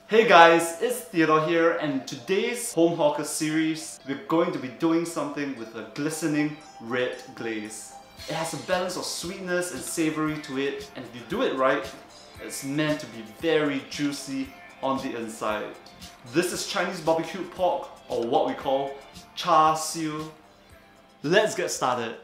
Hey guys, it's Theodore here, and in today's Home Hawker series, we're going to be doing something with a glistening red glaze. It has a balance of sweetness and savory to it, and if you do it right, it's meant to be very juicy on the inside. This is Chinese barbecued pork, or what we call Char Siew. Let's get started.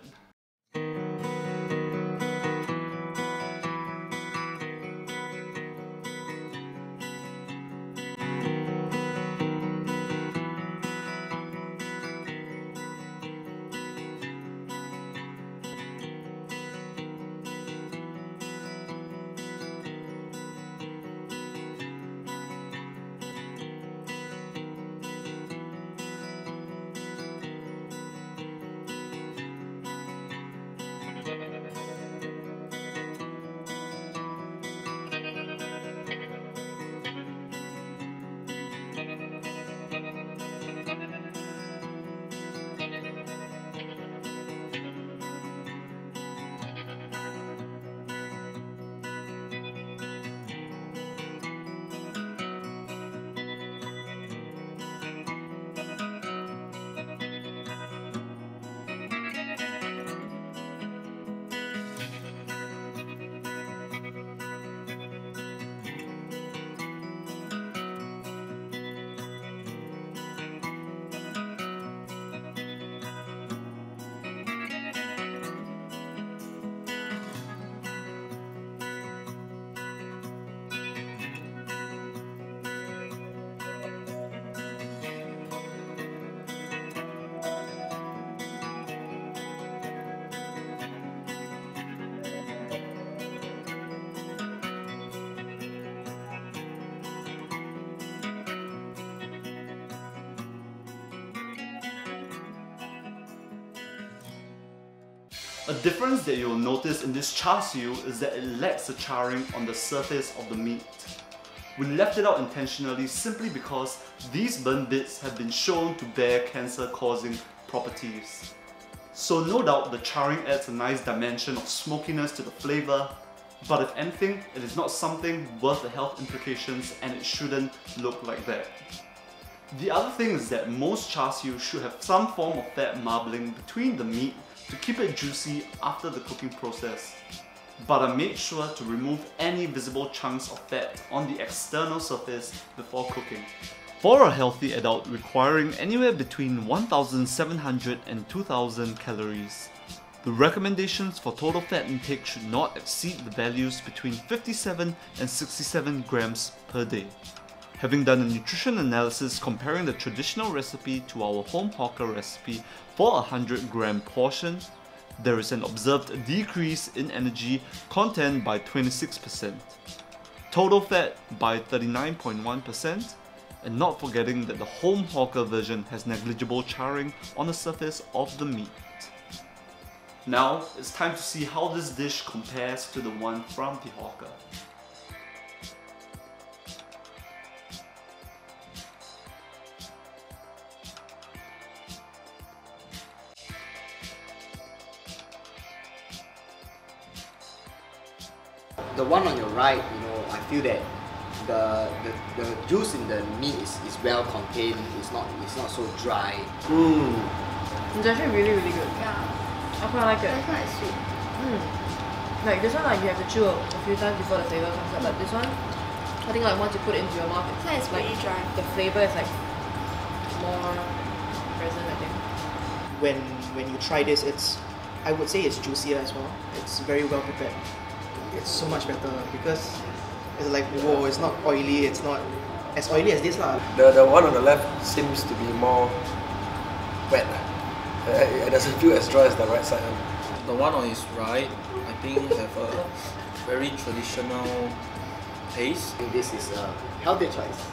A difference that you'll notice in this char siu is that it lacks a charring on the surface of the meat. We left it out intentionally simply because these burnt bits have been shown to bear cancer-causing properties. So no doubt the charring adds a nice dimension of smokiness to the flavour, but if anything, it is not something worth the health implications and it shouldn't look like that. The other thing is that most char siu should have some form of fat marbling between the meat to keep it juicy after the cooking process. But I made sure to remove any visible chunks of fat on the external surface before cooking. For a healthy adult requiring anywhere between 1,700 and 2,000 calories, the recommendations for total fat intake should not exceed the values between 57 and 67 grams per day. Having done a nutrition analysis comparing the traditional recipe to our home hawker recipe for a 100-gram portion, there is an observed decrease in energy content by 26%, total fat by 39.1%, and not forgetting that the home hawker version has negligible charring on the surface of the meat. Now it's time to see how this dish compares to the one from the hawker. The one on your right, I feel that the juice in the meat is well contained. It's not so dry. It's actually really good. Yeah. I quite like it. It's quite sweet. Like this one, like you have to chew a few times before the flavor comes out. But this one, I think like once you put it into your mouth, It's like really dry. the flavor is like more present, I think. When you try this, I would say it's juicier as well. It's very well prepared. It's so much better because it's like, whoa, it's not oily, it's not as oily as this lah. The one on the left seems to be more wet. It doesn't feel as dry as the right side. The one on his right, I think have a very traditional taste. This is a healthy choice.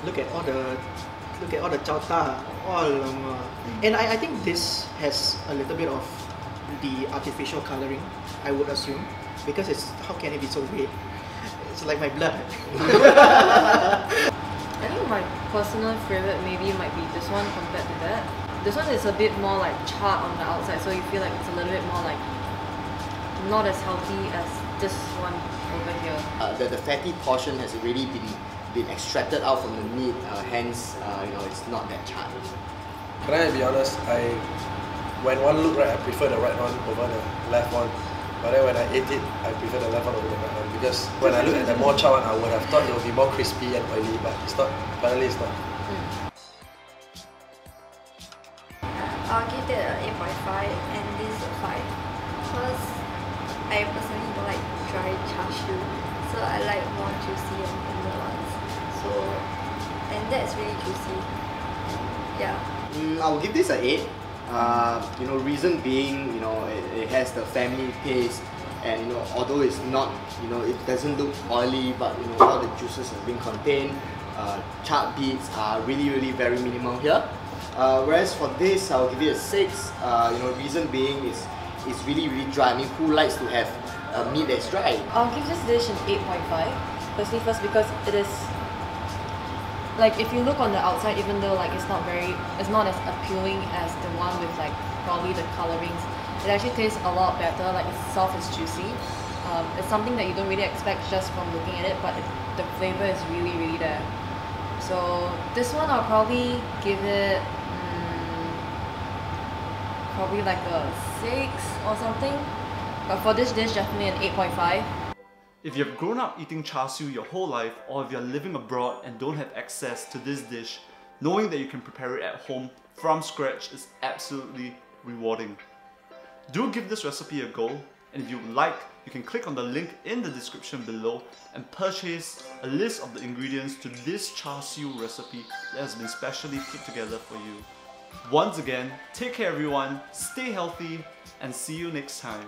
Look at all the chow ta. And I think this has a little bit of the artificial colouring, I would assume, because how can it be so red? It's like my blood. I think my personal favourite maybe might be this one compared to that. This one is a bit more like charred on the outside, so you feel like it's a little bit more like not as healthy as this one over here. The fatty portion has already been extracted out from the meat, hence you know, it's not that charred. Can I be honest? When one look right, I prefer the right one over the left one. But then when I ate it, I prefer the left one over the right one, because when I look at the more charred one, I would have thought it would be more crispy and oily, but it's not. Apparently, it's not. I'll give that an 8.5 and this a 5 because I personally don't like dry char siu, so I like more juicy and tender ones. So, and that's really juicy. Yeah. I will give this an 8. You know, reason being, you know, it has the family taste, and you know, although it's not, you know, it doesn't look oily, but you know, all the juices have been contained. Charred bits are really very minimal here. Whereas for this, I'll give it a 6. You know, reason being is it's really dry. I mean, who likes to have meat that's dry? I'll give this dish an 8.5. First because it is, like, if you look on the outside, even though like it's not as appealing as the one with like probably the colorings, it actually tastes a lot better. Like, it's soft, it's juicy. It's something that you don't really expect just from looking at it, but the flavor is really there. So this one I'll probably give it probably like a 6 or something. But for this dish, definitely an 8.5. If you've grown up eating char siu your whole life, or if you're living abroad and don't have access to this dish, knowing that you can prepare it at home from scratch is absolutely rewarding. Do give this recipe a go, and if you would like, you can click on the link in the description below and purchase a list of the ingredients to this char siu recipe that has been specially put together for you. Once again, take care everyone, stay healthy, and see you next time.